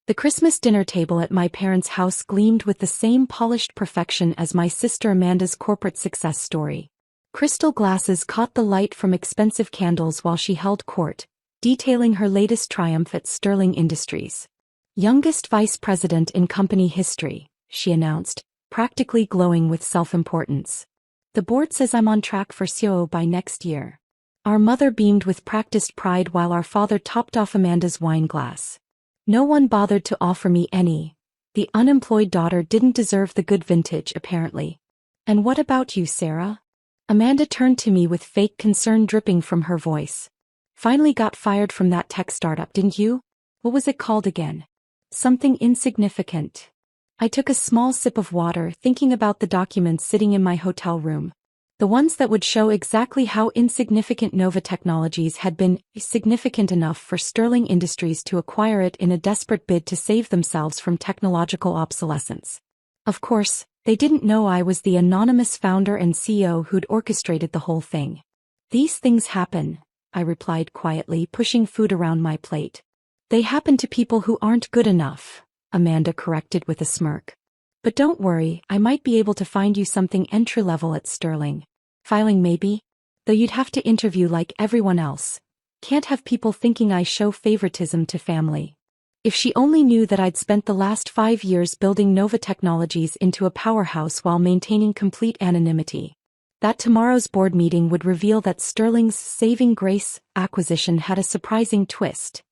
The Christmas dinner table at my parents' house gleamed with the same polished perfection as my sister Amanda's corporate success story. Crystal glasses caught the light from expensive candles while she held court, detailing her latest triumph at Sterling Industries. Youngest vice president in company history, she announced, practically glowing with self-importance. The board says I'm on track for CEO by next year. Our mother beamed with practiced pride while our father topped off Amanda's wine glass. No one bothered to offer me any. The unemployed daughter didn't deserve the good vintage, apparently. And what about you, Sarah? Amanda turned to me with fake concern dripping from her voice. Finally got fired from that tech startup, didn't you? What was it called again? Something insignificant. I took a small sip of water, thinking about the documents sitting in my hotel room. The ones that would show exactly how insignificant Nova Technologies had been significant enough for Sterling Industries to acquire it in a desperate bid to save themselves from technological obsolescence. Of course, they didn't know I was the anonymous founder and CEO who'd orchestrated the whole thing. These things happen, I replied quietly, pushing food around my plate. They happen to people who aren't good enough, Amanda corrected with a smirk. But don't worry, I might be able to find you something entry-level at Sterling. Filing maybe? Though you'd have to interview like everyone else. Can't have people thinking I show favoritism to family. If she only knew that I'd spent the last 5 years building Nova Technologies into a powerhouse while maintaining complete anonymity. That tomorrow's board meeting would reveal that Sterling's saving grace acquisition had a surprising twist.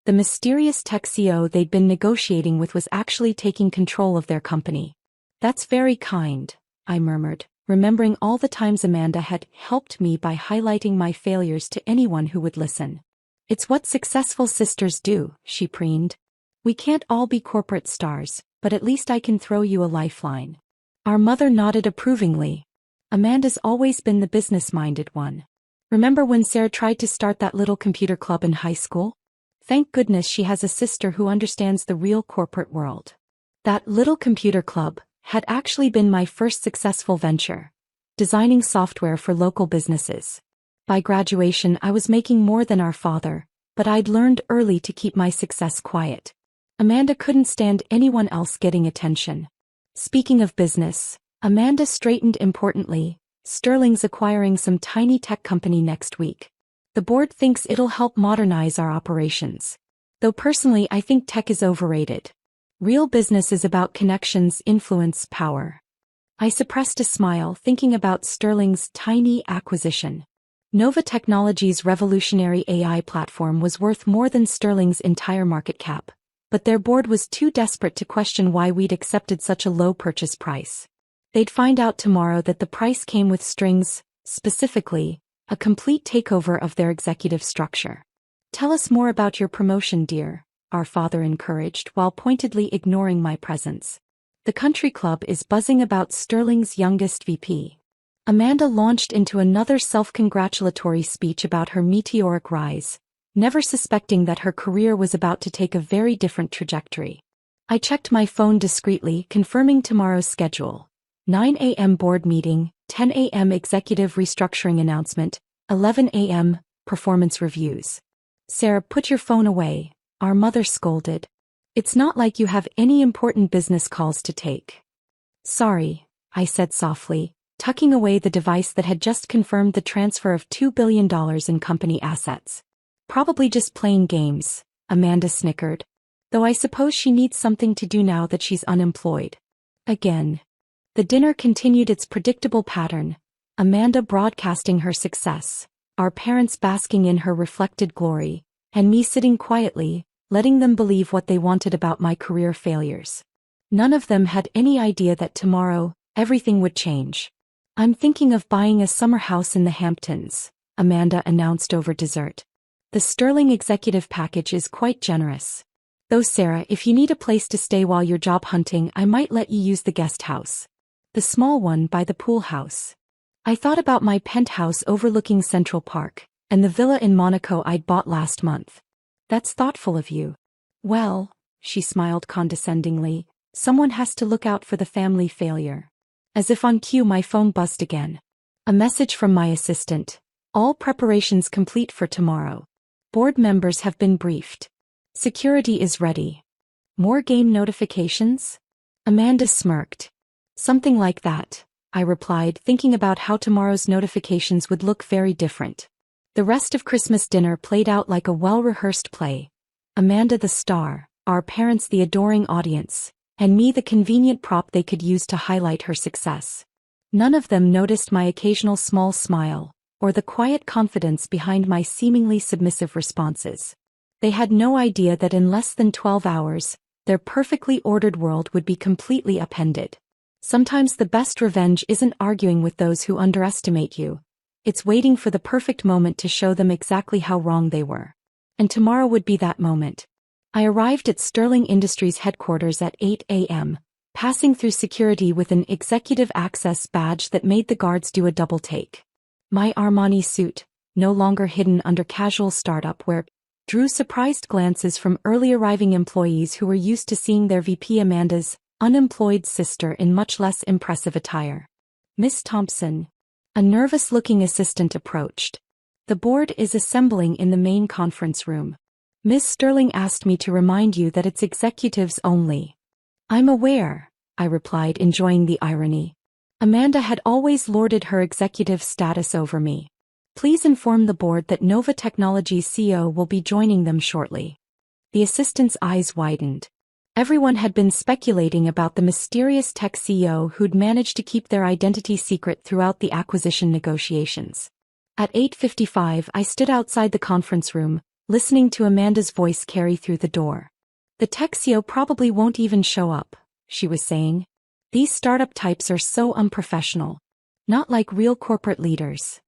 The mysterious tech CEO they'd been negotiating with was actually taking control of their company. That's very kind, I murmured, remembering all the times Amanda had helped me by highlighting my failures to anyone who would listen. It's what successful sisters do, she preened. We can't all be corporate stars, but at least I can throw you a lifeline. Our mother nodded approvingly. Amanda's always been the business-minded one. Remember when Sarah tried to start that little computer club in high school? Thank goodness she has a sister who understands the real corporate world. That little computer club had actually been my first successful venture, designing software for local businesses. By graduation I was making more than our father, but I'd learned early to keep my success quiet. Amanda couldn't stand anyone else getting attention. Speaking of business, Amanda straightened importantly, Sterling's acquiring some tiny tech company next week. The board thinks it'll help modernize our operations. Though personally I think tech is overrated. Real business is about connections, influence, power. I suppressed a smile thinking about Sterling's tiny acquisition. Nova Technologies' revolutionary AI platform was worth more than Sterling's entire market cap, but their board was too desperate to question why we'd accepted such a low purchase price. They'd find out tomorrow that the price came with strings, specifically, a complete takeover of their executive structure. Tell us more about your promotion, dear, our father encouraged while pointedly ignoring my presence. The country club is buzzing about Sterling's youngest VP. Amanda launched into another self-congratulatory speech about her meteoric rise, never suspecting that her career was about to take a very different trajectory. I checked my phone discreetly, confirming tomorrow's schedule. 9 a.m. board meeting, 10 a.m. executive restructuring announcement, 11 a.m. performance reviews. Sarah, put your phone away, our mother scolded. It's not like you have any important business calls to take. Sorry, I said softly, tucking away the device that had just confirmed the transfer of $2 billion in company assets. Probably just playing games, Amanda snickered. Though I suppose she needs something to do now that she's unemployed. Again. The dinner continued its predictable pattern, Amanda broadcasting her success, our parents basking in her reflected glory, and me sitting quietly, letting them believe what they wanted about my career failures. None of them had any idea that tomorrow, everything would change. I'm thinking of buying a summer house in the Hamptons, Amanda announced over dessert. The Sterling executive package is quite generous. Though Sarah, if you need a place to stay while you're job hunting, I might let you use the guest house. The small one by the pool house. I thought about my penthouse overlooking Central Park, and the villa in Monaco I'd bought last month. That's thoughtful of you. Well, she smiled condescendingly, someone has to look out for the family failure. As if on cue my phone buzzed again. A message from my assistant. All preparations complete for tomorrow. Board members have been briefed. Security is ready. More game notifications? Amanda smirked. Something like that, I replied, thinking about how tomorrow's notifications would look very different. The rest of Christmas dinner played out like a well-rehearsed play. Amanda the star, our parents the adoring audience, and me the convenient prop they could use to highlight her success. None of them noticed my occasional small smile, or the quiet confidence behind my seemingly submissive responses. They had no idea that in less than 12 hours, their perfectly ordered world would be completely upended. Sometimes the best revenge isn't arguing with those who underestimate you. It's waiting for the perfect moment to show them exactly how wrong they were. And tomorrow would be that moment. I arrived at Sterling Industries headquarters at 8 a.m., passing through security with an executive access badge that made the guards do a double take. My Armani suit, no longer hidden under casual startup wear, drew surprised glances from early arriving employees who were used to seeing their VP Amanda's unemployed sister in much less impressive attire. Miss Thompson, a nervous-looking assistant approached. The board is assembling in the main conference room. Miss Sterling asked me to remind you that it's executives only. I'm aware, I replied, enjoying the irony. Amanda had always lorded her executive status over me. Please inform the board that Nova Technologies CEO will be joining them shortly. The assistant's eyes widened. Everyone had been speculating about the mysterious tech CEO who'd managed to keep their identity secret throughout the acquisition negotiations. At 8:55, I stood outside the conference room, listening to Amanda's voice carry through the door. The tech CEO probably won't even show up, she was saying. These startup types are so unprofessional. Not like real corporate leaders.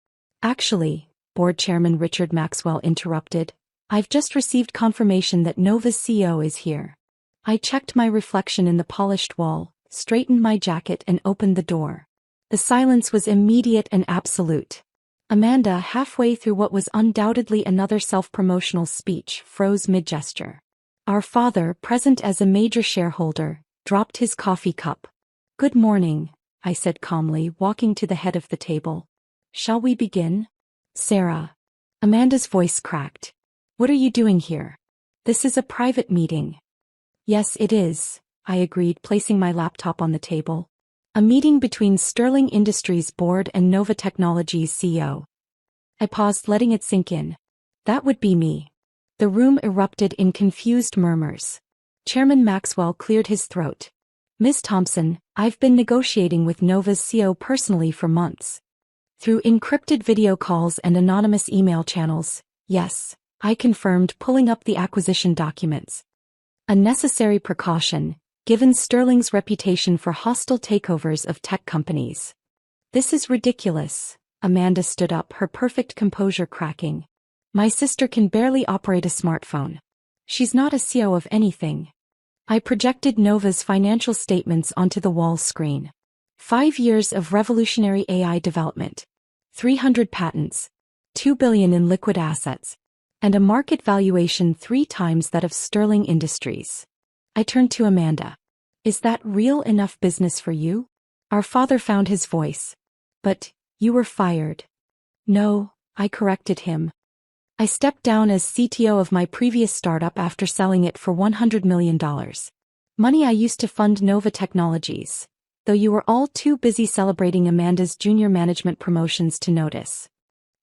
Actually, board chairman Richard Maxwell interrupted, I've just received confirmation that Nova's CEO is here. I checked my reflection in the polished wall, straightened my jacket and opened the door. The silence was immediate and absolute. Amanda, halfway through what was undoubtedly another self-promotional speech, froze mid-gesture. Our father, present as a major shareholder, dropped his coffee cup. Good morning, I said calmly, walking to the head of the table. Shall we begin? Sarah. Amanda's voice cracked. What are you doing here? This is a private meeting. Yes, it is, I agreed, placing my laptop on the table. A meeting between Sterling Industries board and Nova Technologies CEO. I paused, letting it sink in. That would be me. The room erupted in confused murmurs. Chairman Maxwell cleared his throat. Ms. Thompson, I've been negotiating with Nova's CEO personally for months. Through encrypted video calls and anonymous email channels, yes, I confirmed, pulling up the acquisition documents. A necessary precaution, given Sterling's reputation for hostile takeovers of tech companies. This is ridiculous. Amanda stood up, her perfect composure cracking. My sister can barely operate a smartphone. She's not a CEO of anything. I projected Nova's financial statements onto the wall screen. 5 years of revolutionary AI development. 300 patents. $2 billion in liquid assets. And a market valuation 3 times that of Sterling Industries. I turned to Amanda. Is that real enough business for you? Our father found his voice. But, you were fired. No, I corrected him. I stepped down as CTO of my previous startup after selling it for $100 million. Money I used to fund Nova Technologies, though you were all too busy celebrating Amanda's junior management promotions to notice.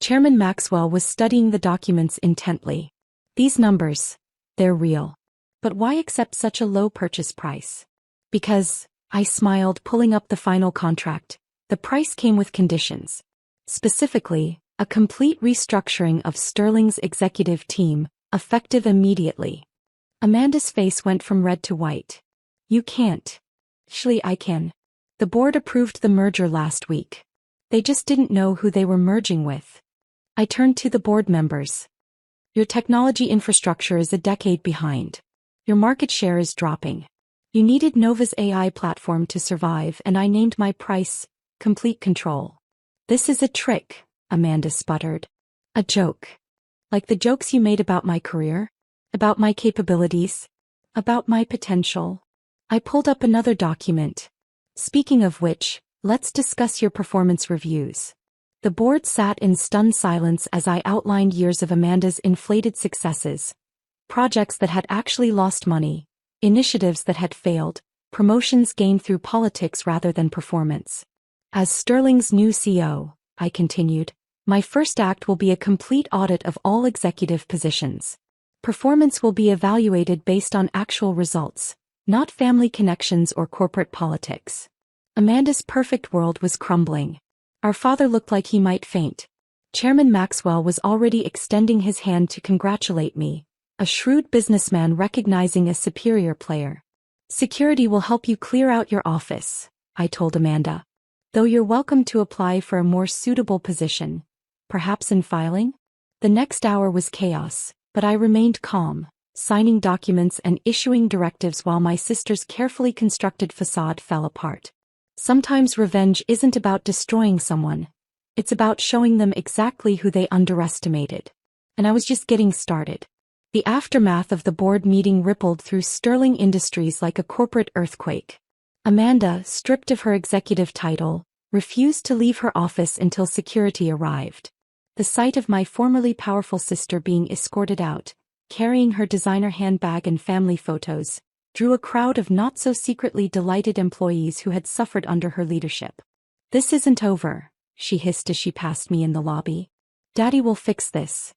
Chairman Maxwell was studying the documents intently. These numbers, they're real. But why accept such a low purchase price? Because, I smiled, pulling up the final contract, the price came with conditions. Specifically, a complete restructuring of Sterling's executive team, effective immediately. Amanda's face went from red to white. You can't. Actually, I can. The board approved the merger last week. They just didn't know who they were merging with. I turned to the board members. Your technology infrastructure is a decade behind. Your market share is dropping. You needed Nova's AI platform to survive, and I named my price, complete control. This is a trick, Amanda sputtered. A joke. Like the jokes you made about my career? About my capabilities? About my potential? I pulled up another document. Speaking of which, let's discuss your performance reviews. The board sat in stunned silence as I outlined years of Amanda's inflated successes. Projects that had actually lost money, initiatives that had failed, promotions gained through politics rather than performance. As Sterling's new CEO, I continued, my first act will be a complete audit of all executive positions. Performance will be evaluated based on actual results, not family connections or corporate politics. Amanda's perfect world was crumbling. Our father looked like he might faint. Chairman Maxwell was already extending his hand to congratulate me, a shrewd businessman recognizing a superior player. Security will help you clear out your office, I told Amanda. Though you're welcome to apply for a more suitable position, perhaps in filing? The next hour was chaos, but I remained calm, signing documents and issuing directives while my sister's carefully constructed facade fell apart. Sometimes revenge isn't about destroying someone. It's about showing them exactly who they underestimated. And I was just getting started. The aftermath of the board meeting rippled through Sterling Industries like a corporate earthquake. Amanda, stripped of her executive title, refused to leave her office until security arrived. The sight of my formerly powerful sister being escorted out, carrying her designer handbag and family photos, drew a crowd of not-so-secretly delighted employees who had suffered under her leadership. This isn't over, she hissed as she passed me in the lobby. Daddy will fix this.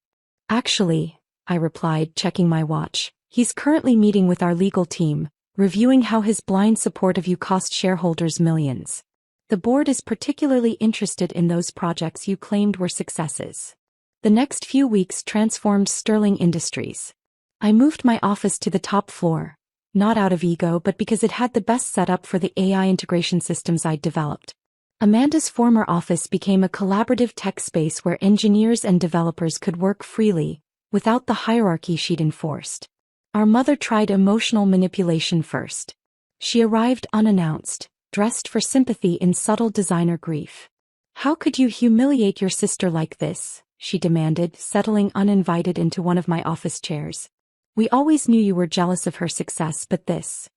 Actually, I replied, checking my watch, he's currently meeting with our legal team, reviewing how his blind support of you cost shareholders millions. The board is particularly interested in those projects you claimed were successes. The next few weeks transformed Sterling Industries. I moved my office to the top floor, not out of ego but because it had the best setup for the AI integration systems I'd developed. Amanda's former office became a collaborative tech space where engineers and developers could work freely, without the hierarchy she'd enforced. Our mother tried emotional manipulation first. She arrived unannounced, dressed for sympathy in subtle designer grief. How could you humiliate your sister like this? She demanded, settling uninvited into one of my office chairs. We always knew you were jealous of her success, but this.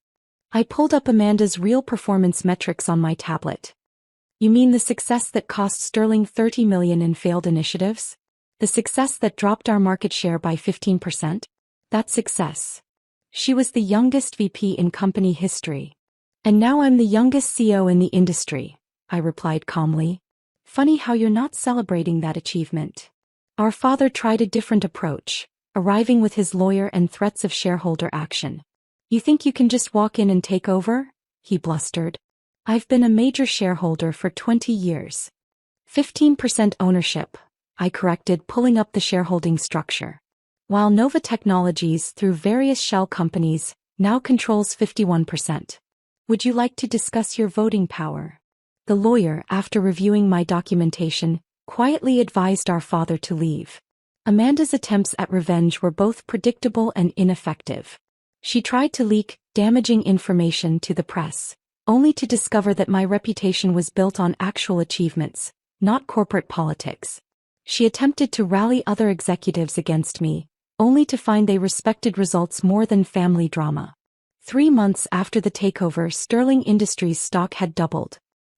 I pulled up Amanda's real performance metrics on my tablet. You mean the success that cost Sterling $30 million in failed initiatives? The success that dropped our market share by 15%? That's success. She was the youngest VP in company history. And now I'm the youngest CEO in the industry, I replied calmly. Funny how you're not celebrating that achievement. Our father tried a different approach, arriving with his lawyer and threats of shareholder action. You think you can just walk in and take over? He blustered. I've been a major shareholder for 20 years. 15% ownership, I corrected, pulling up the shareholding structure. While Nova Technologies, through various shell companies, now controls 51%. Would you like to discuss your voting power? The lawyer, after reviewing my documentation, quietly advised our father to leave. Amanda's attempts at revenge were both predictable and ineffective. She tried to leak damaging information to the press, only to discover that my reputation was built on actual achievements, not corporate politics. She attempted to rally other executives against me, only to find they respected results more than family drama. 3 months after the takeover, Sterling Industries' stock had doubled.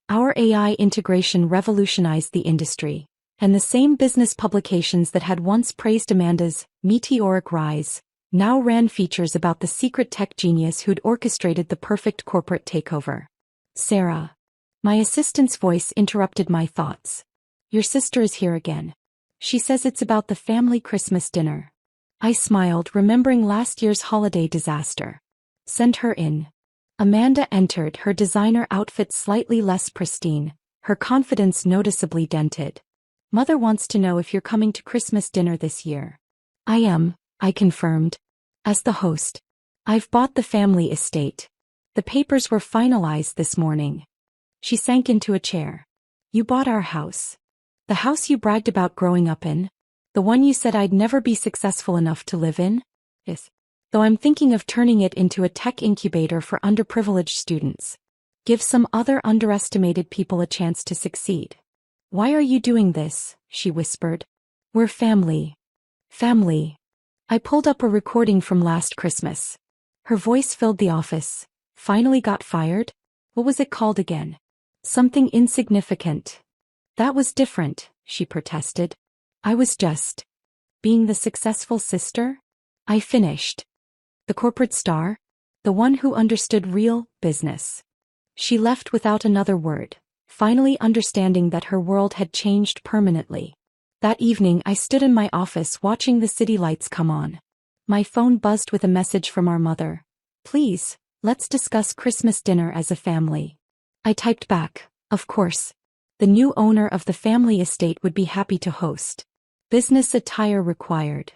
Our AI integration revolutionized the industry, and the same business publications that had once praised Amanda's meteoric rise now ran features about the secret tech genius who'd orchestrated the perfect corporate takeover. Sarah. My assistant's voice interrupted my thoughts. Your sister is here again. She says it's about the family Christmas dinner. I smiled, remembering last year's holiday disaster. Send her in. Amanda entered, her designer outfit slightly less pristine, her confidence noticeably dented. Mother wants to know if you're coming to Christmas dinner this year. I am, I confirmed. As the host. I've bought the family estate. The papers were finalized this morning. She sank into a chair. You bought our house. The house you bragged about growing up in? The one you said I'd never be successful enough to live in? Yes. Though I'm thinking of turning it into a tech incubator for underprivileged students. Give some other underestimated people a chance to succeed. Why are you doing this? She whispered. We're family. Family. I pulled up a recording from last Christmas. Her voice filled the office. Finally got fired? What was it called again? Something insignificant. That was different, she protested. I was just being the successful sister? I finished. The corporate star? the one who understood real business. She left without another word, finally understanding that her world had changed permanently. That evening I stood in my office watching the city lights come on. My phone buzzed with a message from our mother. "Please, let's discuss Christmas dinner as a family." I typed back, "Of course." The new owner of the family estate would be happy to host. Business attire required.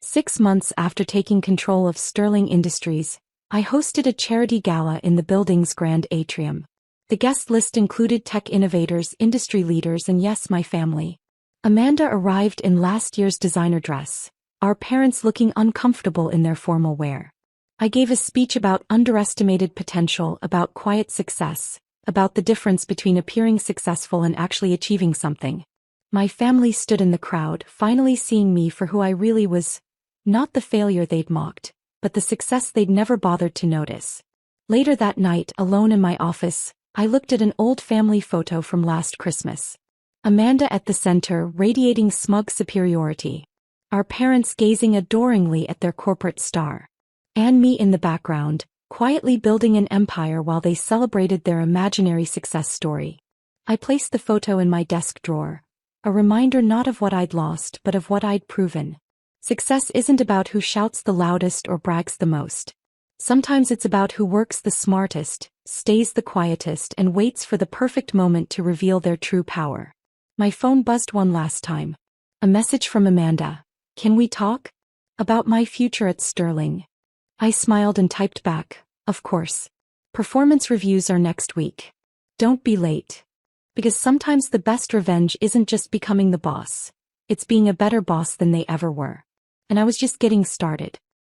6 months after taking control of Sterling Industries, I hosted a charity gala in the building's grand atrium. The guest list included tech innovators, industry leaders, and yes, my family. Amanda arrived in last year's designer dress, our parents looking uncomfortable in their formal wear. I gave a speech about underestimated potential, about quiet success, about the difference between appearing successful and actually achieving something. My family stood in the crowd, finally seeing me for who I really was. Not the failure they'd mocked, but the success they'd never bothered to notice. Later that night, alone in my office, I looked at an old family photo from last Christmas. Amanda at the center, radiating smug superiority. Our parents gazing adoringly at their corporate star. And me in the background, quietly building an empire while they celebrated their imaginary success story. I placed the photo in my desk drawer, a reminder not of what I'd lost but of what I'd proven. Success isn't about who shouts the loudest or brags the most. Sometimes it's about who works the smartest, stays the quietest, and waits for the perfect moment to reveal their true power. My phone buzzed one last time. A message from Amanda. "Can we talk? About my future at Sterling." I smiled and typed back, "Of course. Performance reviews are next week. Don't be late." Because sometimes the best revenge isn't just becoming the boss. It's being a better boss than they ever were. And I was just getting started.